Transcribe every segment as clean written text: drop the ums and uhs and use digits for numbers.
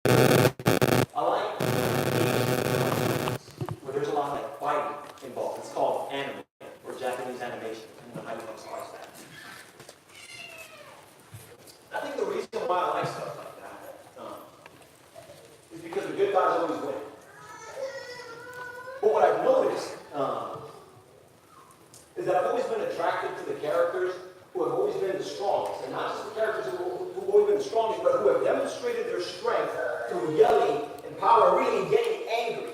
I like games where there's a lot of like fighting involved. It's called anime or Japanese animation. I don't know how you want to slice that. I think the reason why I like stuff like that is because the good guys always win. But what I've noticed is that I've always been attracted to the characters who have always been the strongest. And not just the characters who've always been the strongest, but who have demonstrated their strength through yelling and power, really getting angry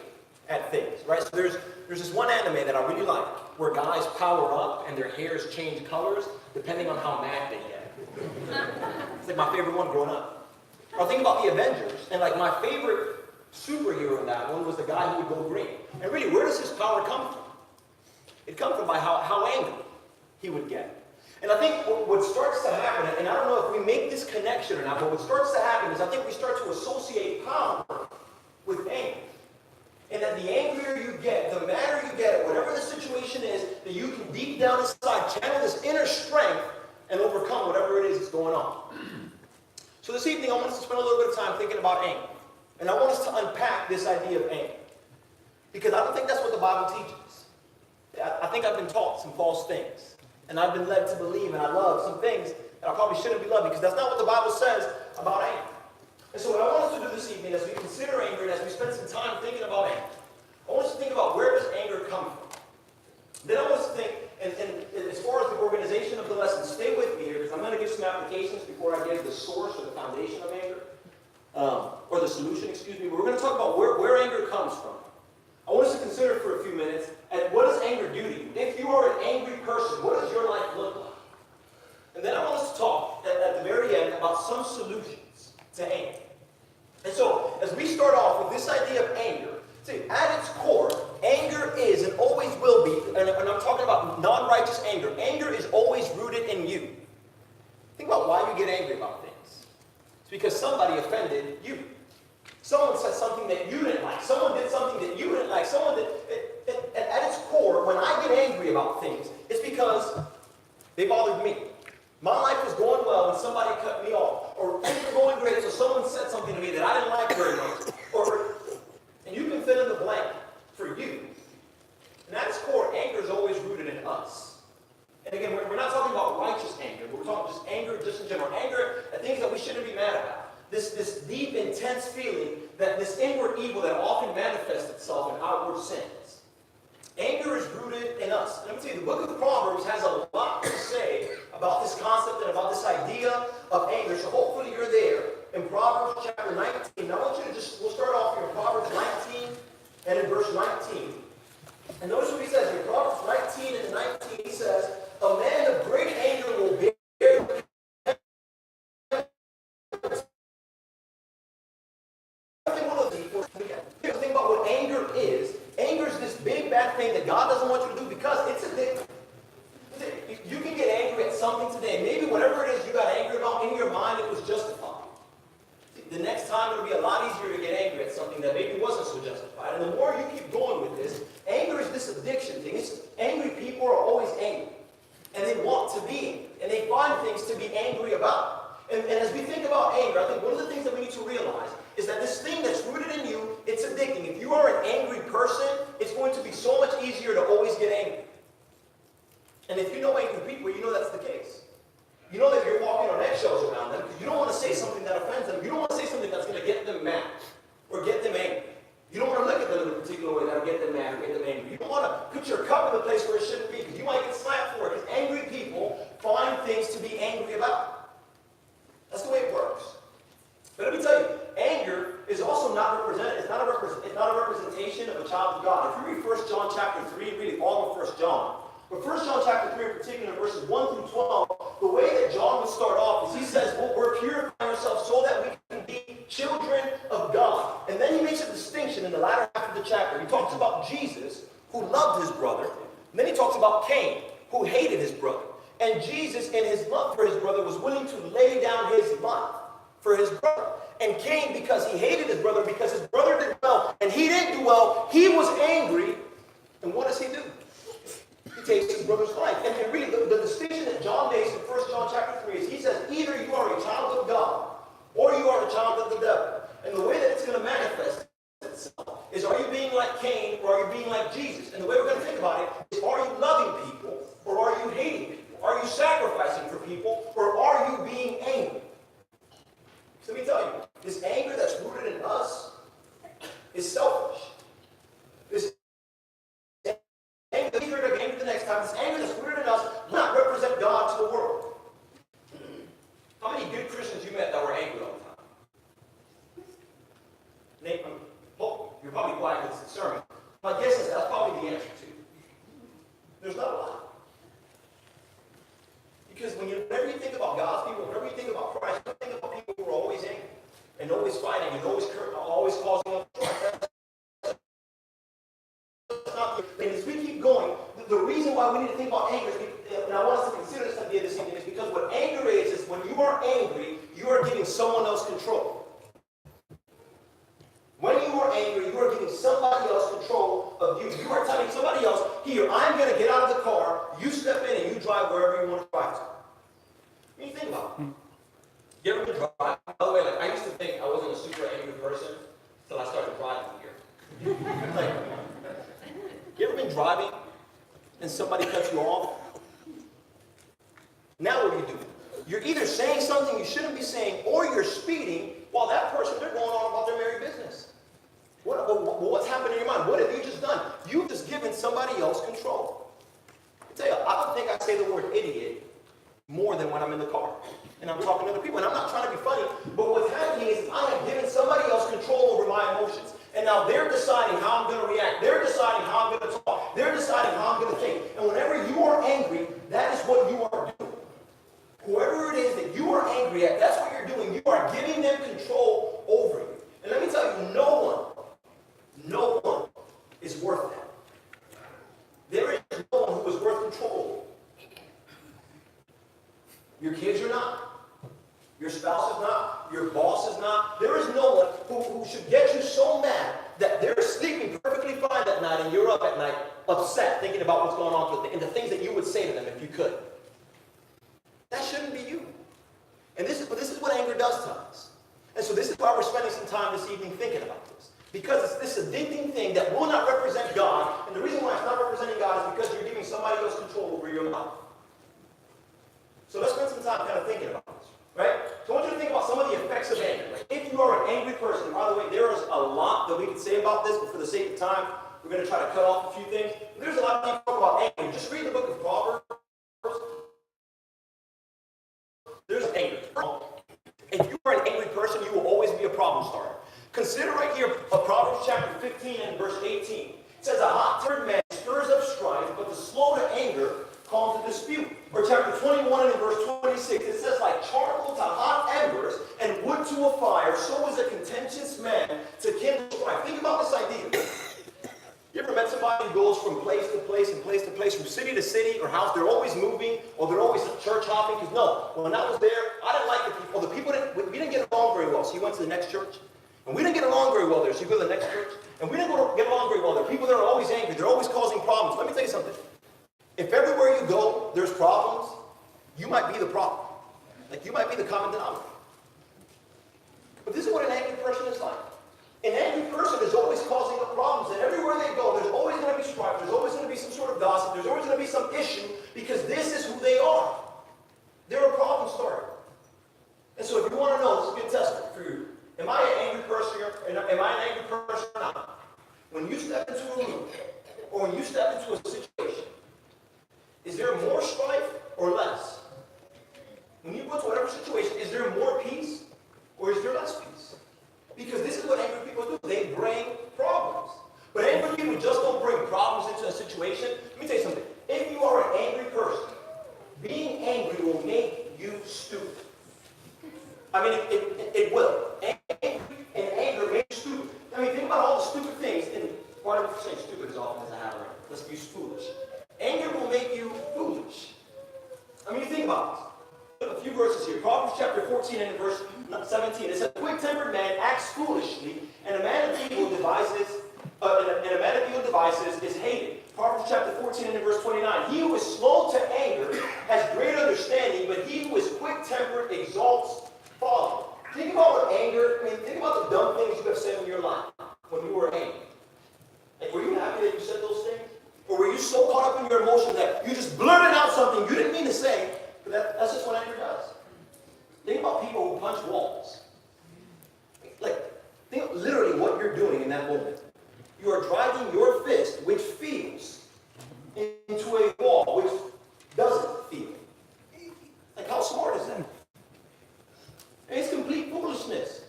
at things, right? So there's this one anime that I really like, where guys power up and their hairs change colors depending on how mad they get. It's like my favorite one growing up. Or think about the Avengers, and like my favorite superhero in that one was the guy who would go green. And really, where does his power come from? It comes from by how angry he would get. And I think what starts to happen, and I don't know if we make this connection or not, but what starts to happen is I think we start to associate power with anger. And that the angrier you get, the madder you get at whatever the situation is, that you can deep down inside channel this inner strength and overcome whatever it is that's going on. So this evening, I want us to spend a little bit of time thinking about anger. And I want us to unpack this idea of anger. Because I don't think that's what the Bible teaches. I think I've been taught some false things. And I've been led to believe, and I love some things that I probably shouldn't be loving, because that's not what the Bible says about anger. And so what I want us to do this evening, as we consider anger, and as we spend some time thinking about anger, I want us to think about, where does anger come from? Then I want us to think, and as far as the organization of the lesson, stay with me here, because I'm going to give some applications before I give the source or the foundation of anger, or the solution, excuse me. But we're going to talk about where anger comes from. I want us to consider for a few minutes, and what does anger do to you? If you are an angry person, what does your life look like? And then I want us to talk at the very end about some solutions to anger. And so, as we start off with this idea of anger, see, at its core, anger is and always will be, and I'm talking about non-righteous anger, anger is always rooted in you. Think about why you get angry about things. It's because somebody offended you. Someone said something that you didn't like. Someone did something that you didn't like. Someone did. At its core, when I get angry about things, it's because they bothered me. My life was going well and somebody cut me off. Or things were going great, so someone said something to me that I didn't like very much. And you can fill in the blank for you. And at its core, anger is always rooted in us. And again, we're not talking about righteous anger. We're talking just anger just in general. Anger at things that we shouldn't be mad about. This deep, intense feeling, that this inward evil that often manifests itself in outward sins. Anger is rooted in us. And let me tell you, the book of Proverbs has a lot to say about this concept and about this idea of anger. So hopefully you're there in Proverbs chapter 19. Now I want you to we'll start off here in Proverbs 19 and in verse 19. And notice what he says here. Proverbs 19 and 19, he says, a man of great anger will bear. Here's the thing about what anger is. Anger is this big bad thing that God doesn't want you to do because it's addictive. You can get angry at something today. Maybe whatever it is you got angry about, in your mind it was justified. The next time it'll be a lot easier to get angry at something that maybe wasn't so justified. And the more you keep going with this, anger is this addiction thing. Angry people are always angry. And they want to be angry. And they find things to be angry about. And as we think about anger, I think one of the things that we need to realize is that this thing that's rooted in you, it's addicting. If you are an angry person, it's going to be so much easier to always get angry. And if you know angry people, you know that's the case. You know that you're walking on eggshells around them because you don't want to say something that offends them. You don't want to say something that's going to get them mad or get them angry. You don't want to look at them in a particular way that will get them mad or get them angry. You don't want to put your cup in the place where it shouldn't be because you might get slapped for it. Because angry people find things to be angry about. That's the way it works. But let me tell you, anger is also not represented. It's not a representation of a child of God. If you read 1 John chapter 3, really all of 1 John. But 1 John chapter 3 in particular, verses 1 through 12, the way that John would start off is he says, well, we're purifying ourselves so that we can be children of God. And then he makes a distinction in the latter half of the chapter. He talks about Jesus, who loved his brother. And then he talks about Cain, who hated his brother. And Jesus, in his love for his brother, was willing to lay down his life for his brother. And Cain, because he hated his brother, because his brother did well, and he didn't do well, he was angry. And what does he do? He takes his brother's life. And really, the distinction that John makes in 1 John chapter 3 is he says, either you are a child of God, or you are a child of the devil. And the way like Cain, or are you being like Jesus? And the way we're going to think about it is, are you loving people, or are you hating people? Are you sacrificing for people, or are you being angry? So let me tell you, this anger that's rooted in us is selfish. This anger, the next time, this anger that's rooted in us will not represent God to the world. How many good Christians you met that were angry all the time? Nate, you're probably quiet because it's a sermon. My guess is that's probably the answer to. There's not a lot. Because whenever you think about God's people, whenever you think about Christ, you think about people who are always angry and always fighting and always causing strife. And as we keep going, the reason why we need to think about anger is, and I want us to consider this idea this evening, is because what anger is when you are angry, you are giving someone else control. When you are angry, you are giving somebody else control of you. You are telling somebody else, here, I'm going to get out of the car, you step in and you drive wherever you want to drive to. What do you think about it? You ever been driving? By the way, I used to think I wasn't a super angry person until I started driving here. You ever been driving and somebody cuts you off? Now what do? You're either saying something you shouldn't be saying, or you're speeding while that person, they're going on about their merry business. What's happening in your mind? What have you just done? You've just given somebody else control. I tell you, I don't think I say the word idiot more than when I'm in the car and I'm talking to other people. And I'm not trying to be funny, but what's happening is I have given somebody else control over my emotions. And now they're deciding how I'm going to react. They're deciding how I'm going to talk. They're deciding how I'm going to think. And whenever you are angry, that is what you are doing. Whoever it is that you are angry at, that's what you're doing. You are giving them control over you. And let me tell you, no one is worth that. There is no one who is worth control. Your kids are not. Your spouse is not. Your boss is not. There is no one who should get you so mad that they're sleeping perfectly fine that night and you're up at night upset thinking about what's going on with them and the things that you would say to them if you could. That shouldn't be you. And this is what anger does to us. And so this is why we're spending some time this evening thinking about this. Because it's this addicting thing that will not represent God. And the reason why it's not representing God is because you're giving somebody else control over your mouth. So let's spend some time kind of thinking about this. Right? So I want you to think about some of the effects of anger. Like if you are an angry person, by the way, there is a lot that we could say about this, but for the sake of time, we're going to try to cut off a few things. There's a lot of things to talk about anger. Just read the book of Proverbs. There's anger. If you are an angry person, you will always be a problem starter. Consider right here Proverbs chapter 15 and verse 18. It says, a hot-tempered man stirs up strife, but the slow to anger calms a dispute. Or chapter 21 and verse 26, it says, like charcoal to hot embers and wood to a fire, so is a contentious man to kindle strife. Think about this idea. You ever met somebody who goes from place to place and place to place, from city to city or house? They're always moving, or they're always church hopping. Because no, when I was there, I didn't like the people. We didn't get along very well. So you went to the next church, and we didn't get along very well there. So you go to the next church, and we didn't get along very well there. People that are always angry, they're always causing problems. Let me tell you something. If everywhere you go there's problems, you might be the problem. Like you might be the common denominator. But this is what an angry person is like. An angry person is always causing up problems, and everywhere they go, there's always going to be strife, there's always going to be some sort of gossip, there's always going to be some issue, because this is who they are. They're a problem starter. And so if you want to know, this is a good testament for you. Am I an angry person or not? When you step into a room, or when you step into a situation, is there more strife or less? When you go to whatever situation, is there more peace or is there less peace? Because this is what angry people do. They bring problems. But angry people just don't bring problems into a situation. Let me tell you something. If you are an angry person, being angry will make you stupid. I mean, it will. Anger makes you stupid. I mean, think about all the stupid things. And why don't you say stupid as often as I have right? Let's use foolish. Anger will make you foolish. I mean, you think about this. A few verses here. Proverbs chapter 14 and verse 17. It says, a quick-tempered man acts foolishly, and a man of evil devices is hated. Proverbs chapter 14 and verse 29. He who is slow to anger has great understanding, but he who is quick-tempered exalts folly. Think about what anger, think about the dumb things you have said in your life when you were angry. Like you just blurted out something you didn't mean to say, but that's just what anger does. Think about people who punch walls. Like, think literally what you're doing in that moment. You are driving your fist, which feels, into a wall, which doesn't feel. Like, how smart is that? It's complete foolishness.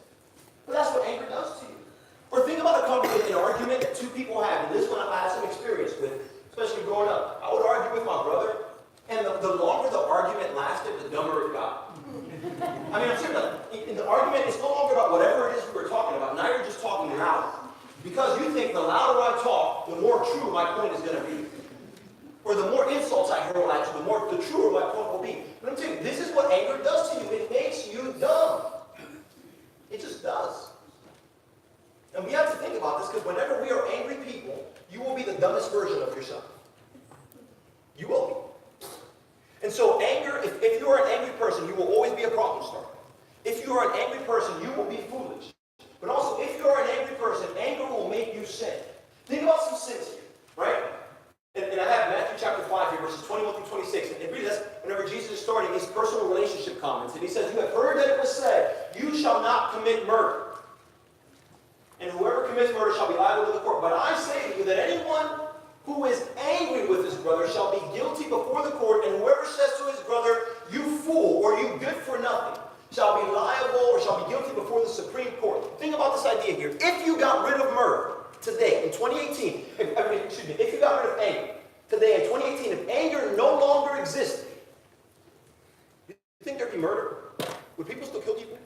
But that's what anger does to you. Or think about an argument that two people have, and this one I had some experience with, especially growing up. I would argue with my brother, and the longer the argument lasted, the dumber it got. I mean, I'm serious. In the argument, it's no longer about whatever it is we were talking about. Now you're just talking louder. Because you think the louder I talk, the more true my point is going to be. Or the more insults I hurl at you, the truer my point will be. But I'm telling you, this is what anger does to you. It makes you dumb. It just does. And we have to think about this, because whenever we are angry people, you will be the dumbest version of yourself. You will be. And so anger, if you are an angry person, you will always be a problem starter. If you are an angry person, you will be foolish. But also, if you are an angry person, anger will make you sin. Think about some sins here, right? And I have Matthew chapter 5 here, verses 21 through 26. And really, that's whenever Jesus is starting his personal relationship comments. And he says, you have heard that it was said, you shall not commit murder. And whoever commits murder shall be liable to the court. But I say to you that anyone who is angry with his brother shall be guilty before the court. And whoever says to his brother, you fool, or you good for nothing, shall be liable or shall be guilty before the Supreme Court. Think about this idea here. If you got rid of murder today, in 2018, if you got rid of anger today, in 2018, if anger no longer existed, you think there'd be murder? Would people still kill people?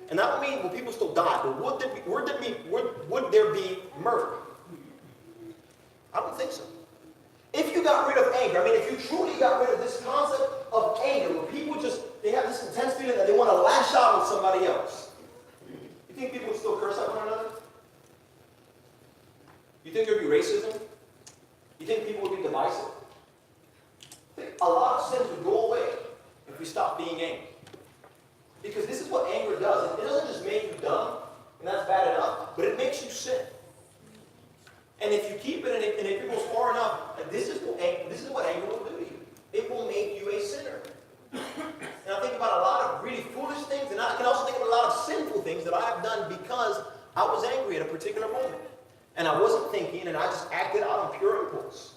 And that would mean, will people still die? But would there be murder? I don't think so. If you got rid of anger, I mean, if you truly got rid of this concept of anger, where people they have this intense feeling that they want to lash out on somebody else, you think people would still curse at one another? You think there'd be racism? You think people would be divisive? I think a lot of sins would go away if we stopped being angry. Because this is what anger does. It doesn't just make you dumb, and that's bad enough, but it makes you sin. And if you keep it, and if it goes far enough, this is what anger will do to you. It will make you a sinner. And I think about a lot of really foolish things, and I can also think of a lot of sinful things that I have done because I was angry at a particular moment. And I wasn't thinking, and I just acted out on pure impulse.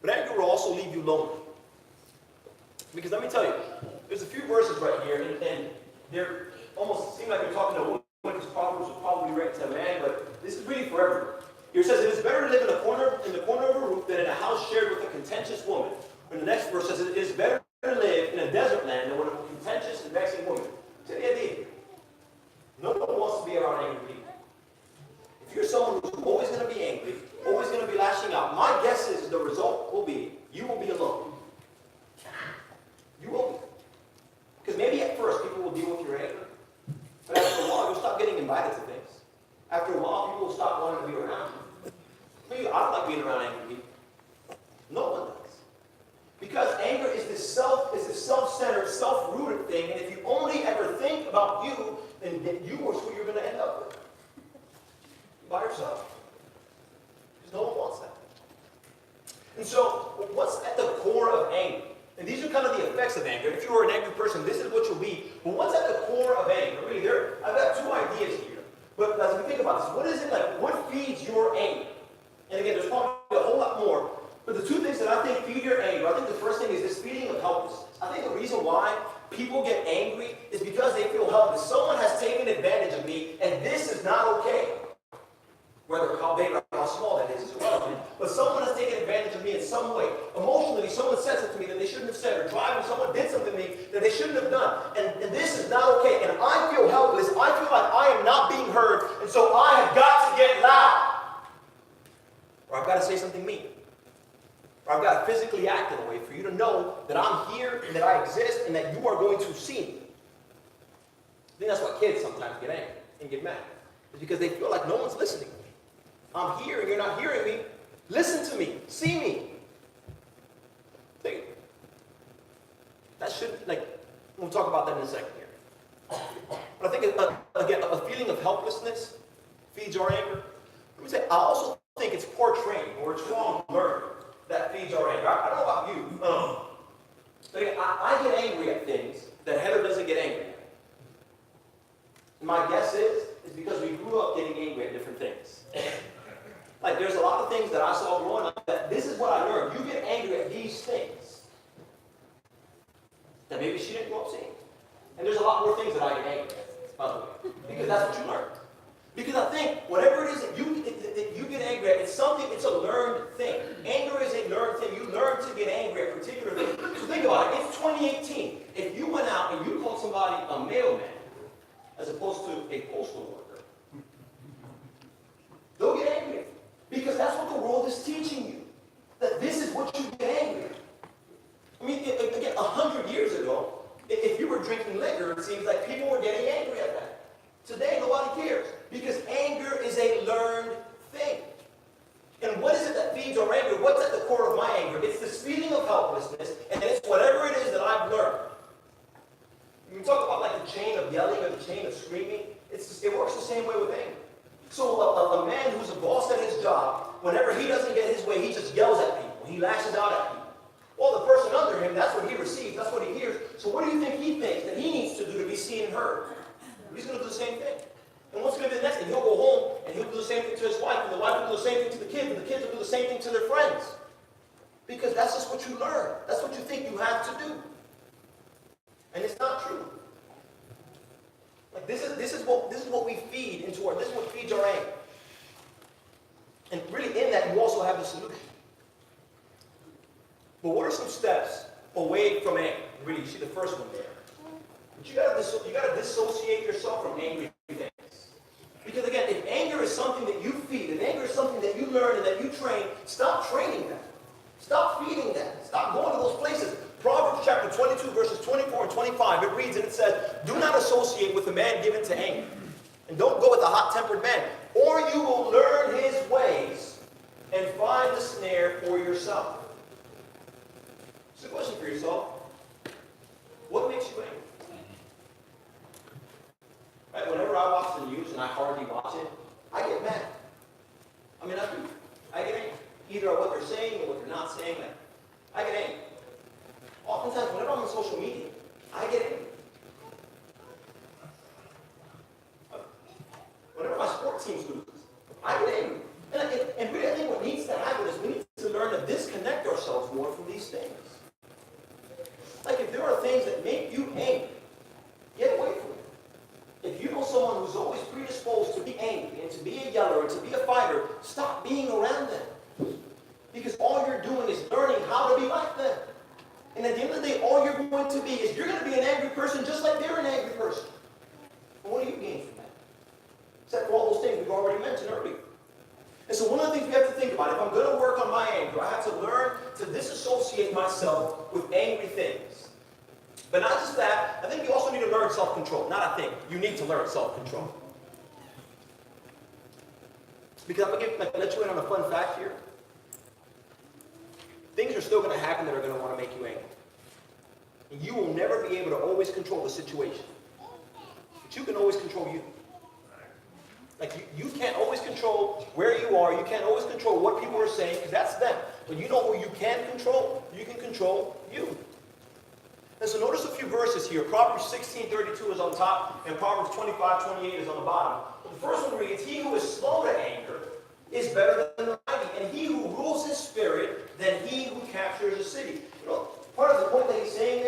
But anger will also leave you lonely. Because let me tell you, there's a few verses right here, and they're almost seem like they're talking to a woman whose problems was probably written to a man, but this is really for everyone. Here it says, it is better to live in the corner of a roof than in a house shared with a contentious woman. And the next verse says, it is better to live in a desert land than with a contentious and vexing woman. See the idea? No one wants to be around angry people. If you're someone who's always going to be angry, always going to be lashing out, my guess is the result will be, you will be alone. You will be. Because maybe at first people will deal with your anger. But after a while, you'll stop getting invited to things. After a while, people will stop wanting to be around you. Maybe I don't like being around angry people. No one does. Because anger is this self-centered, self-rooted thing, and if you only ever think about you, then you are who you're going to end up with. By yourself. Because no one wants that. And so, what's at the core of anger? And these are kind of the effects of anger. If you are an angry person, this is what you'll be. But what's at the core of anger? Really, I've got two ideas here. But as we think about this, what is it like? What feeds your anger? And again, there's probably a whole lot more. But the two things that I think feed your anger, I think the first thing is this feeling of helplessness. I think the reason why people get angry is because they feel helpless. Someone has taken advantage of me, and this is not okay. Whether how big or how small that is irrelevant. But someone has taken advantage of me in some way. Emotionally, someone said something to me that they shouldn't have said. Or driving, someone did something to me that they shouldn't have done. And this is not okay. And I feel helpless. I feel like I am not being heard. And so I have got to get loud. Or I've got to say something mean. Or I've got to physically act in a way for you to know that I'm here and that I exist and that you are going to see me. I think that's why kids sometimes get angry and get mad. It's because they feel like no one's listening. I'm here and you're not hearing me. Listen to me. See me. Think. That shouldn't, we'll talk about that in a second here. But I think, again, a feeling of helplessness feeds our anger. Let me say, I also think it's poor training. or it's wrong learning that feeds our anger. I don't know about you. But again, I get angry at things that Heather doesn't get angry at. My guess is because we grew up getting angry at different things. Like there's a lot of things that I saw growing up that this is what I learned. You get angry at these things that maybe she didn't grow up seeing. And there's a lot more things that I get angry at, by the way, because that's what you learned. Because I think whatever it is that you get angry at, it's a learned thing. Anger is a learned thing. You learn to get angry at particular things. So think about it. It's 2018. If you went out and you called somebody a mailman, as opposed to a postal worker, they'll get angry. Because that's what the world is teaching you. That this is what you get angry at. I mean, again, 100 years ago, if you were drinking liquor, it seems like people were getting angry at that. Today, nobody cares. Because anger is a learned thing. And what is it that feeds our anger? What's at the core of my anger? It's this feeling of helplessness, and it's whatever it is that I've learned. When we talk about like the chain of yelling or the chain of screaming, it works the same way with anger. So a man who's a boss at his job, whenever he doesn't get his way, he just yells at people. He lashes out at people. Well, the person under him, that's what he receives, that's what he hears. So what do you think he thinks that he needs to do to be seen and heard? He's going to do the same thing. And what's going to be the next thing? He'll go home and he'll do the same thing to his wife, and the wife will do the same thing to the kids, and the kids will do the same thing to their friends. Because that's just what you learn. That's what you think you have to do. And it's not true. Like this is what we feed into this is what feeds our anger. And really in that you also have the solution. But what are some steps away from anger? Really, you see the first one there. But you got to dissociate yourself from angry things. Because again, if anger is something that you feed, if anger is something that you learn and that you train, stop training that. Stop feeding that. Stop going to those places. Proverbs chapter 22, verses 24 and 25, it reads and it says, "Do not associate with a man given to anger, and don't go with a hot-tempered man, or you will learn his ways and find the snare for yourself." It's a question for yourself. What makes you angry? Right? Whenever I watch the news, and I hardly watch it, I get mad. I mean, I do. I get angry. Either at what they're saying or what they're not saying. I get angry. Oftentimes, whenever I'm on social media, I get angry. Whenever my sport team loses, I get angry. And really, I think what needs to happen is we need to learn to disconnect ourselves more from these things. Like if there are things that make you angry, get away from it. If you know someone who's always predisposed to be angry and to be a yeller and to be a fighter, stop being around them. Because all you're doing is learning how to be like them. And at the end of the day, all you're going to be is you're going to be an angry person just like they're an angry person. And what do you gain from that? Except for all those things we've already mentioned earlier. And so one of the things we have to think about, if I'm going to work on my anger, I have to learn to disassociate myself with angry things. But not just that, I think you also need to learn self-control. Not I think, you need to learn self-control. Because I'm going to let you in on a fun fact here. Things are still going to happen that are going to want to make you angry. And you will never be able to always control the situation. But you can always control you. Like you can't always control where you are. You can't always control what people are saying, because that's them. But you know who you can control? You can control you. And so notice a few verses here. Proverbs 16:32 is on top, and Proverbs 25:28 is on the bottom. But the first one reads, "He who is slow to anger is better than the mighty, and he who rules his spirit than he who captures a city." You know, part of the point that he's saying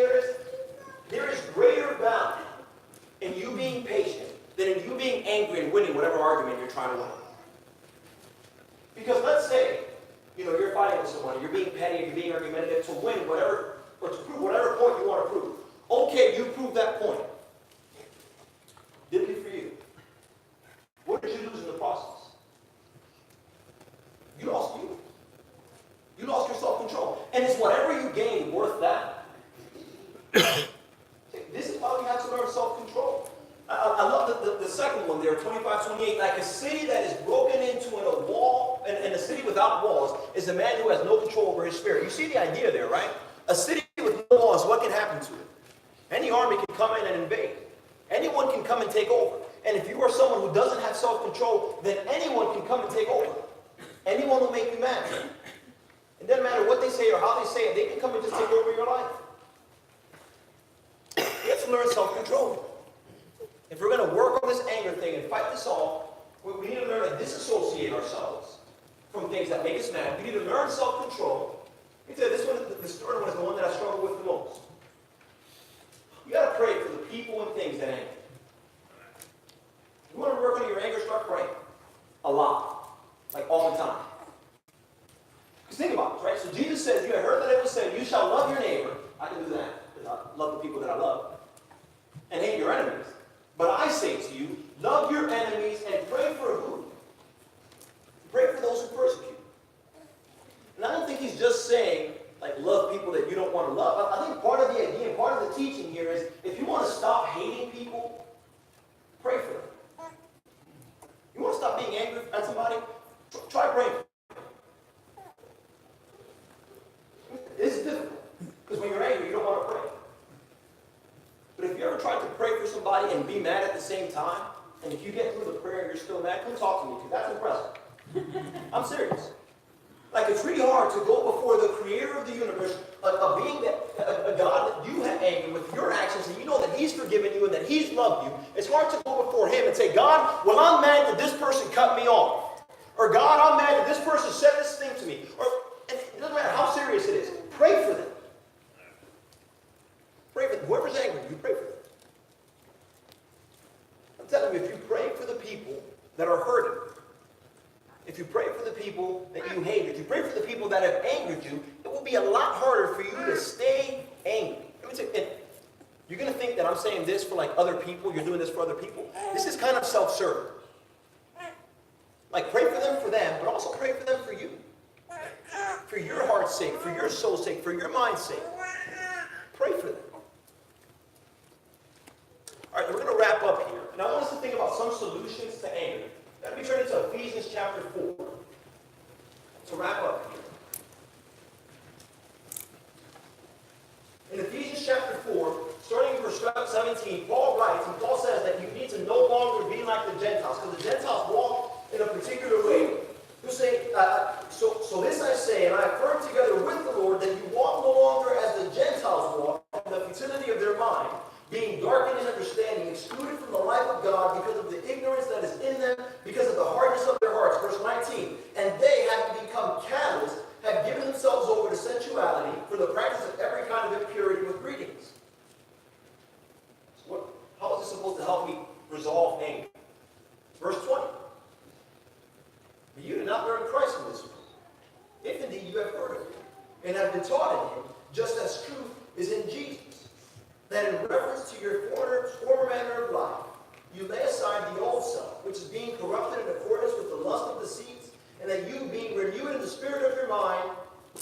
there is greater value in you being patient than in you being angry and winning whatever argument you're trying to win. Because let's say, you're fighting with someone, you're being petty, you're being argumentative to win whatever, or to prove whatever point you want to prove. Okay, you proved that point. Did it for you? What did you lose in the process? You lost you. You lost your self-control. And is whatever you gain worth that? This is why we have to learn self-control. I love the second one there, 25:28. Like a city that is broken into in a wall, and a city without walls is a man who has no control over his spirit. You see the idea there, right? A city with no walls, what can happen to it? Any army can come in and invade. Anyone can come and take over. And if you are someone who doesn't have self-control, then anyone can come and take over. Anyone will make you mad. It doesn't matter what they say or how they say it. They can come and just take over your life. You have to learn self-control. If we're going to work on this anger thing and fight this off, we need to learn to disassociate ourselves from things that make us mad. We need to learn self-control. Let me tell you, this one, the third one is the one that I struggle with the most. You got to pray for the people and things that anger. You want to work on your anger, start praying. A lot. Like all the time. Because think about it, right? So Jesus says, you have heard that it was said, you shall love your neighbor. I can do that, because I love the people that I love. And hate your enemies. But I say to you, love your enemies and pray for who? Pray for those who persecute. And I don't think he's just saying, like, love people that you don't want to love. I think part of the idea, part of the teaching here is, if you want to stop hating people, pray for them. You want to stop being angry at somebody? Try praying. It's difficult. Because when you're angry, you don't want to pray. But if you ever tried to pray for somebody and be mad at the same time, and if you get through the prayer and you're still mad, come talk to me, because that's impressive. I'm serious. Like, it's really hard to go before the creator of the universe, a being that, a God that you have anger with your actions, and you know that he's forgiven you and that he's loved you. It's hard to go before him and say, God, well, I'm mad that this person cut me off. Or, God, I'm mad that this person said this thing to me. Or, and it doesn't matter how serious it is. Pray for them. Pray for them. Whoever's angry, you pray for them. I'm telling you, if you pray for the people that are hurting, if you pray for the people that you hate, if you pray for the people that have angered you, it will be a lot harder for you to stay angry. Let me tell you, you're going to think that I'm saying this for like other people, you're doing this for other people. This is kind of self-serving. Like, pray for them, but also pray for them for you. For your heart's sake, for your soul's sake, for your mind's sake. Pray for them. All right, we're going to wrap up here. And I want us to think about some solutions to anger. Let me turn into Ephesians chapter 4 to wrap up here. In Ephesians chapter 4, starting in verse 17, Paul writes, and Paul says that you need to no longer be like the Gentiles, because the Gentiles walk in a particular way. You say, so this I say, and I affirm together with the Lord, that you walk no longer as the Gentiles walk, in the futility of their mind, being darkened in understanding, excluded from the life of God because of the ignorance that is in them, because of the hardness of their hearts. Verse 19, and they, having become callous, have given themselves over to sensuality for the practice of every kind of impurity with greetings. So how is this supposed to help me resolve anger? Verse 20, but you did not learn Christ in this way, if indeed you have heard of him, and have been taught in him, just as truth is in Jesus. That in reference to your former manner of life, you lay aside the old self, which is being corrupted in accordance with the lust of deceits, and that you, being renewed in the spirit of your mind,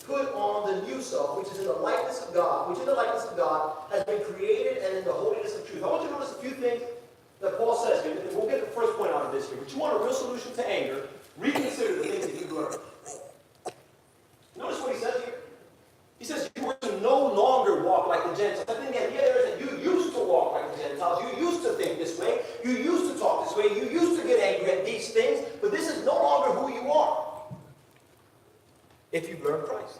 put on the new self, which is in the likeness of God, has been created and in the holiness of truth. I want you to notice a few things that Paul says here. We'll get the first point out of this here. But you want a real solution to anger, reconsider the things that you've learned. Notice what he says here. He says you were to no longer walk like the Gentiles. I think the idea there is that you used to walk like the Gentiles. You used to think this way. You used to talk this way. You used to get angry at these things. But this is no longer who you are. If you've learned Christ.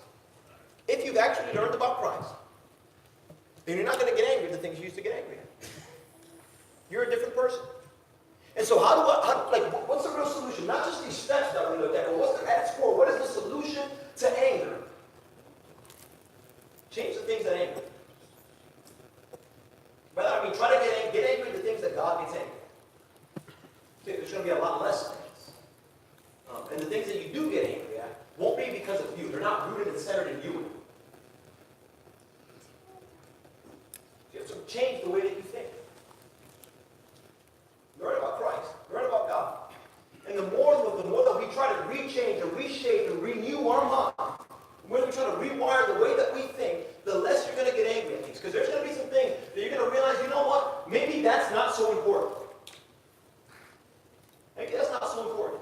If you've actually learned about Christ. Then you're not going to get angry at the things you used to get angry at. You're a different person. And so what's the real solution? Not just these steps that we looked at, but what's the at its core? What is the solution to anger? Change the things that anger. But try to get angry at the things that God gets angry at. There's going to be a lot less things. And the things that you do get angry at won't be because of you. They're not rooted and centered in you. You have to change the way that you think. Learn about Christ. Learn about God. And the more that we try to rechange and reshape and renew our mind, when we try to rewire the way that we think, the less you're going to get angry at things. Because there's going to be some things that you're going to realize, you know what? Maybe that's not so important. Maybe that's not so important.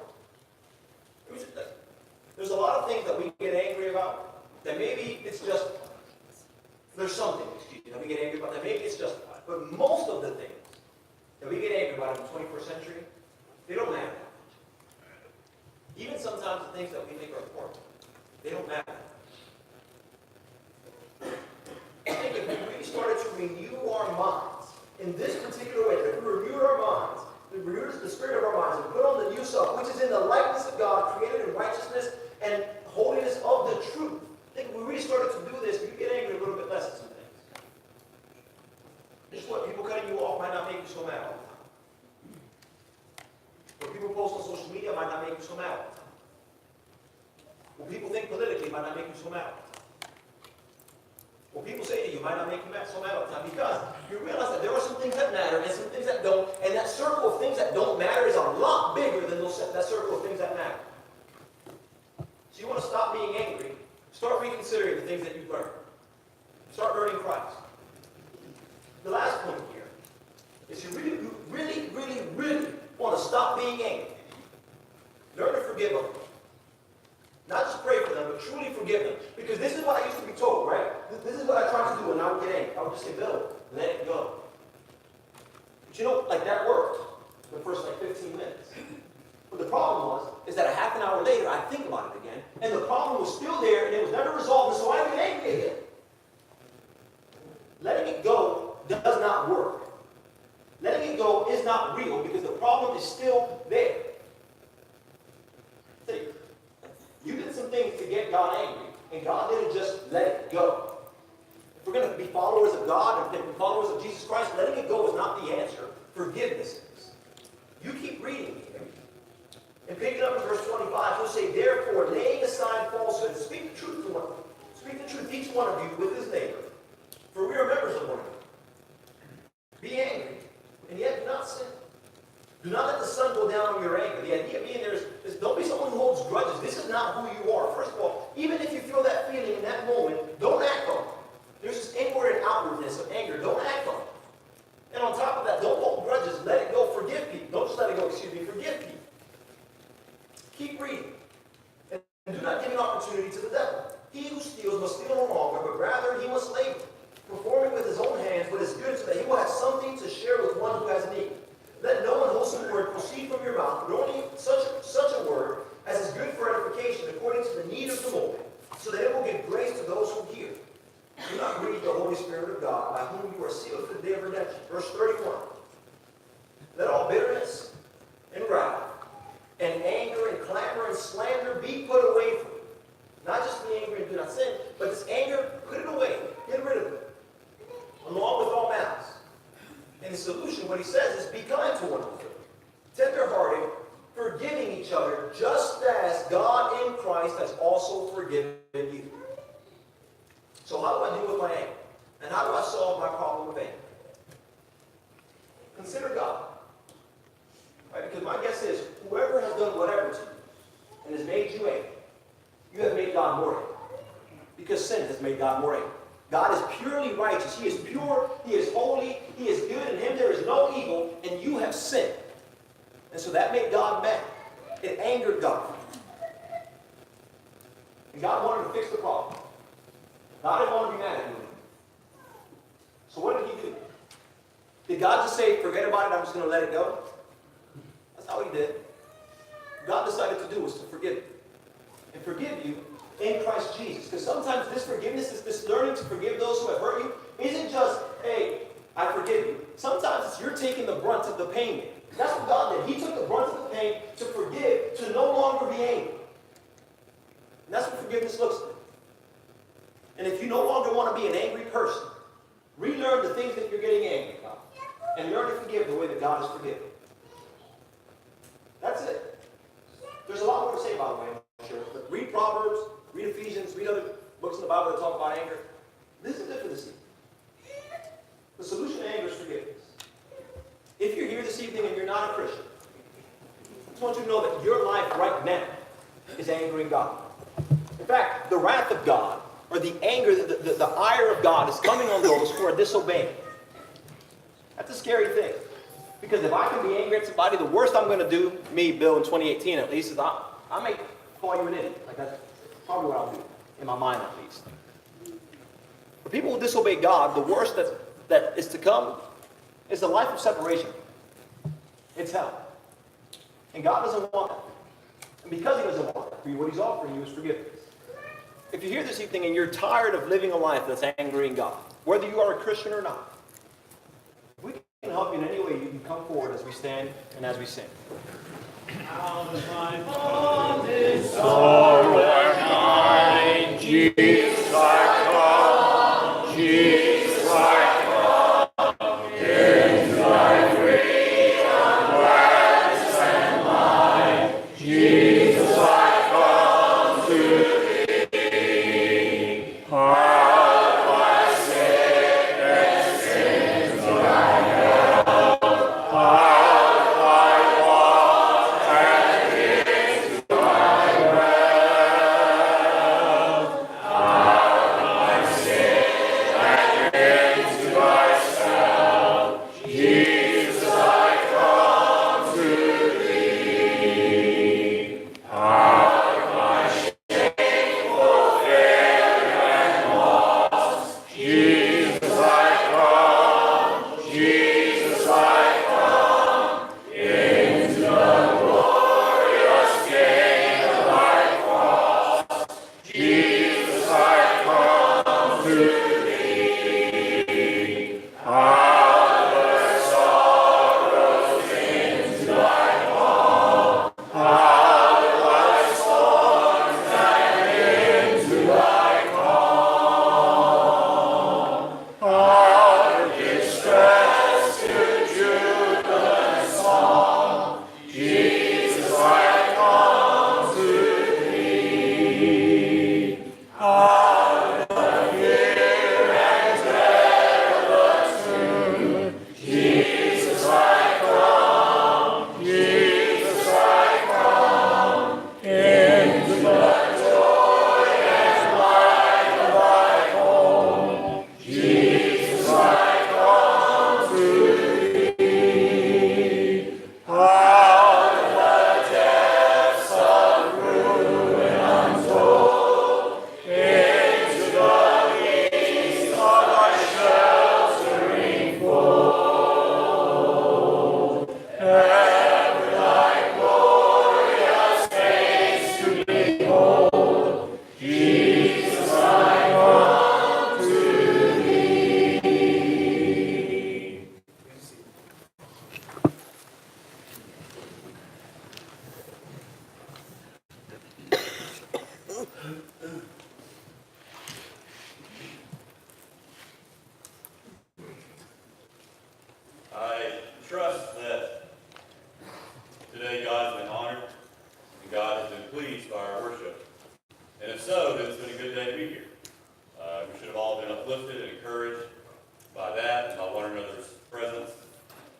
There's a lot of things that we get angry about that maybe it's just, there's something, that we get angry about that maybe it's justified. But most of the things that we get angry about in the 21st century, they don't matter. Even sometimes the things that we think are important, they don't matter. I think if we really started to renew our minds in this particular way, if we renewed our minds, we renewed the spirit of our minds, and put on the new self, which is in the likeness of God, created in righteousness and holiness of the truth. I think if we really started to do this, we could get angry a little bit less at some things. Just what people cutting you off might not make you so mad all the time. What people post on social media might not make you so mad all the time. What people think politically might not make you so mad all the time. What people say to you might not make you so mad all the time, because you realize that there are some things that matter and some things that don't, and that circle of things that don't matter is a lot bigger than that circle of things that matter. So you want to stop being angry, start reconsidering the things that you've learned. Start learning Christ. The last point here is you really want to stop being angry. Learn to forgive others. Not just pray for them, but truly forgive them. Because this is what I used to be told, right? This is what I tried to do when I would get angry. I would just say, Bill, let it go. But you know, like that worked the first 15 minutes. But the problem is that a half an hour later, I'd think about it again, and the problem was still there, and it was never resolved, and so I'd get angry again. Letting it go does not work. Letting it go is not real, because the problem is still there. See, you did some things to get God angry, and God didn't just let it go. If we're going to be followers of God and be followers of Jesus Christ, letting it go is not the answer. Forgiveness is. You keep reading here. And picking up in verse 25, he'll say, therefore, laying aside falsehood, speak the truth to one another. Speak the truth, each one of you, with his neighbor. For we are members of one another. Be angry, and yet do not sin. Do not let the sun go down on your anger. The idea being there is don't be someone who holds grudges. This is not who you are. First of all, even if you feel that feeling in that moment, don't act on it. There's this inward and outwardness of anger. Don't act on it. And on top of that, don't hold grudges. Let it go. Forgive people. Don't just let it go, forgive people. Keep reading. And do not give an opportunity to the devil. He who steals must steal no longer, but rather he must labor, performing with his own hands what is good, so that he will have something to share with one who has need. Let no unwholesome word proceed from your mouth, but only such a word as is good for edification, according to the need of the moment, so that it will give grace to those who hear. Do not grieve the Holy Spirit of God, by whom you are sealed for the day of redemption. Verse 31. Let all bitterness and wrath and anger and clamor and slander be put away from you. Not just be angry and do not sin, but this anger, put it away. Get rid of it. Along with all malice. And the solution, what he says, is be kind to one another, tender-hearted, forgiving each other, just as God in Christ has also forgiven you. So how do I deal with my anger? And how do I solve my problem with anger? Consider God. Right? Because my guess is, whoever has done whatever to you and has made you angry, you have made God more angry. Because sin has made God more angry. God is purely righteous. He is pure. He is holy. He is good. In him there is no evil. And you have sinned. And so that made God mad. It angered God. And God wanted to fix the problem. God didn't want to be mad at you. So what did he do? Did God just say, forget about it, I'm just going to let it go? That's not what he did. God decided to do was to forgive you. And forgive you in Christ Jesus. Because sometimes this forgiveness, this learning to forgive those who have hurt you, isn't just, hey, I forgive you. Sometimes it's you're taking the brunt of the pain. That's what God did. He took the brunt of the pain to forgive, to no longer be angry. And that's what forgiveness looks like. And if you no longer want to be an angry person, relearn the things that you're getting angry about. And learn to forgive the way that God has forgiven. That's it. There's a lot more to say, by the way, I'm sure. But read Proverbs, read Ephesians, read other books in the Bible that talk about anger. This is it for this evening. The solution to anger is forgiveness. If you're here this evening and you're not a Christian, I just want you to know that your life right now is angering God. In fact, the wrath of God, or the anger, the ire of God is coming on those who are disobeying. That's a scary thing. Because if I can be angry at somebody, the worst I'm going to do, me, Bill, in 2018 at least, is I may call you an idiot. Like that's probably what I'll do, in my mind at least. For people who disobey God, the worst that is to come is a life of separation. It's hell. And God doesn't want that. And because he doesn't want that for you, what he's offering you is forgiveness. If you're here this evening and you're tired of living a life that's angering God, whether you are a Christian or not, if we can help you in any way, you can come forward as we stand and as we sing. Out of my bondage, sorrow and mine, Jesus I come, Jesus I come, into thy freedom, gladness and mine, Jesus I come to thee. Out of my sickness, sins I have, out of my want and into thy wealth, out of my sin and into thyself, Jesus I come to thee. Out of my shameful failure and loss, Jesus I come, Jesus I come, into the glorious gain of thy cross, Jesus I come to thee. Out of the sorrows into thy calm, out of thy storms and into thy calm, out of distress to jubilant song, Jesus I come to thee. Out of the fear and dread of the tomb, Jesus I come, Jesus I come, into the joy and light of thy home, Jesus I come to thee. Out of the depths of ruin untold, into the peace of thy sheltering fold, ever thy glorious face to behold, Jesus I come to thee. I trust that today God has been honored and God has been pleased by our worship. And if so, then it's been a good day to be here. We should have all been uplifted and encouraged by that and by one another's presence.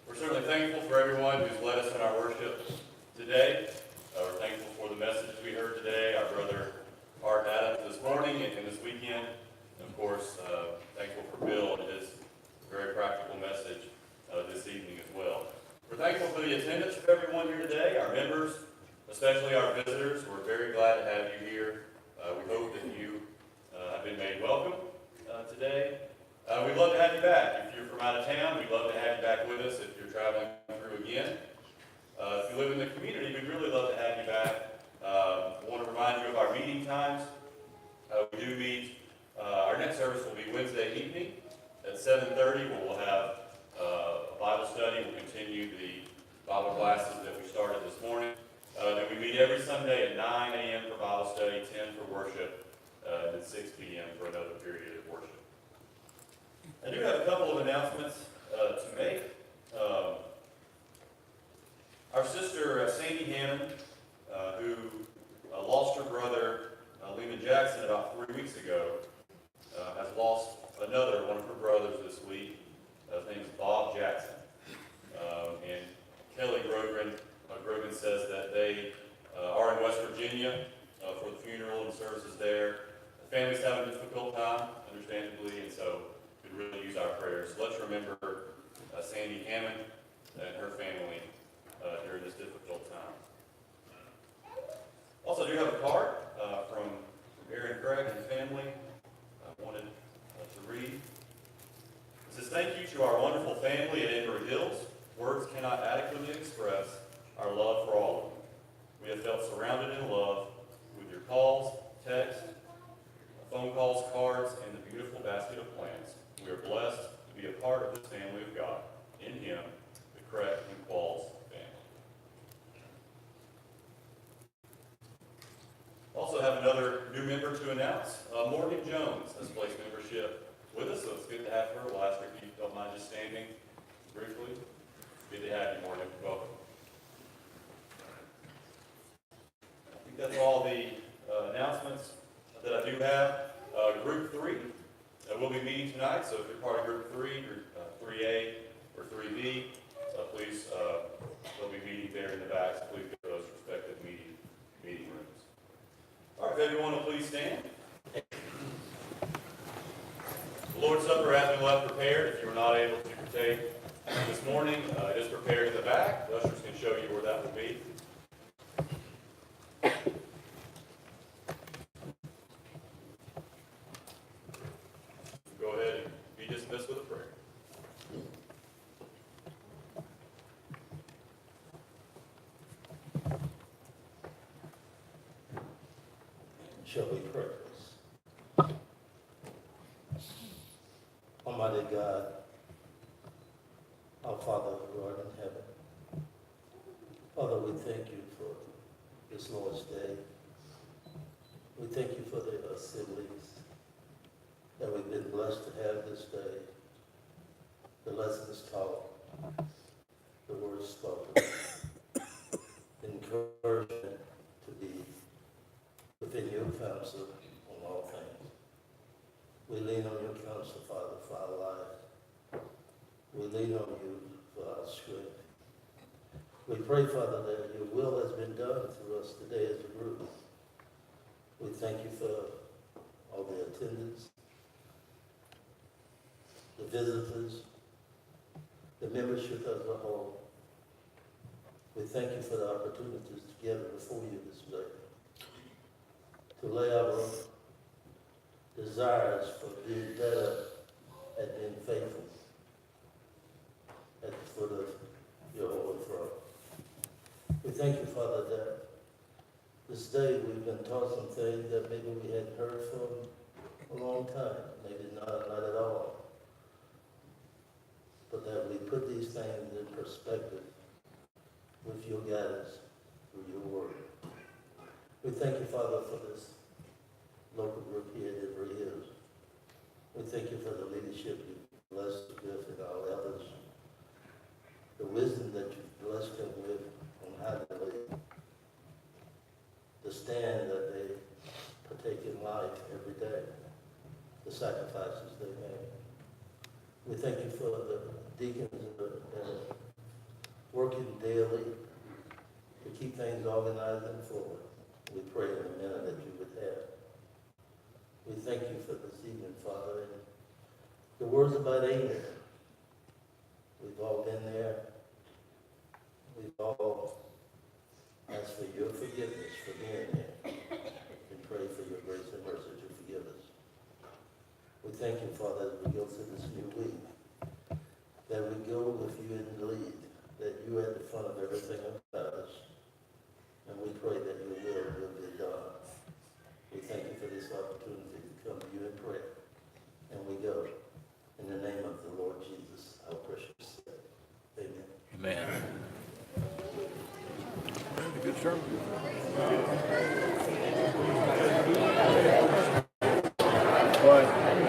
We're certainly thankful for everyone who's led us in our worship today. We're thankful for the message we heard today, our brother Art Adams this morning and this weekend. And of course, thankful for Bill and his very practical message this evening as well. We're thankful for the attendance of everyone here today, our members, especially our visitors. We're very glad to have you here. We hope that you have been made welcome today. We'd love to have you back. If you're from out of town, we'd love to have you back with us if you're traveling through again. If you live in the community, we'd really love to have you back. I want to remind you of our meeting times. We do meet, our next service will be Wednesday evening at 7:30, where we'll have a Bible study. We'll continue the Bible classes that we started this morning. Then we meet every Sunday at 9 a.m. for Bible study, 10 for worship, and then 6 p.m. for another period of worship. I do have a couple of announcements to make. Our sister Sandy Hammond, who lost her brother Lehman Jackson about 3 weeks ago, has lost another one of her brothers this week. His name is Bob Jackson. And Kelly Grogan says that they are in West Virginia for the funeral and services there. The family's having a difficult time, understandably, and so we really use our prayers. So let's remember Sandy Hammond and her family during this difficult time. Also, I do have a card from Aaron Craig and family I wanted to read. It says, "Thank you to our wonderful family at Embry Hills. Words cannot adequately express our love for all of them. We have felt surrounded in Morgan Jones has placed membership with us, so it's good to have her. We'll ask her if you don't mind just standing briefly. Good to have you, Morgan. Welcome. I think that's all the announcements that I do have. Group 3 will be meeting tonight, so if you're part of Group 3, Group 3A, or 3B, please, they'll be meeting there in the back, so please go to those respective meeting rooms. All right, if everyone will please stand. The Lord's Supper has been left prepared. If you were not able to partake this morning, it is prepared in the back. The ushers can show you where that will be. Go ahead and be dismissed with a prayer. Shall we pray? Almighty God, our Father who art in heaven, Father, we thank you for this Lord's Day. We thank you for the assemblies that we've been blessed to have this day, the lessons taught, the words spoken, encouragement to be within your counsel on all things. We lean on your counsel, Father, for our lives. We lean on you for our strength. We pray, Father, that your will has been done through us today as a group. We thank you for all the attendants, the visitors, the membership as a whole. We thank you for the opportunities to gather before you this day, to lay our desires for being better at being faithful at the foot of your holy throne. We thank you, Father, that this day we've been taught some things that maybe we hadn't heard for a long time, maybe not at all. But that we put these things in perspective with your guidance through your word. We thank you, Father, for this local group here at Every Hills. We thank you for the leadership you've blessed with and our elders, the wisdom that you've blessed them with on how to live, the stand that they partake in life every day, the sacrifices they make. We thank you for the deacons that are working daily to keep things organized and forward. We pray in a manner that you would have. We thank you for this evening, Father, and the words about amen. We've all been there. We've all asked for your forgiveness for being there and pray for your grace and mercy to forgive us. We thank you, Father, as we go through this new week, that we go with you in the lead, that you are at the front of everything about us, and we pray that your will be done. We thank you for this opportunity to come to you in prayer, and we go in the name of the Lord Jesus, our precious Savior. Amen. Amen. Good sermon.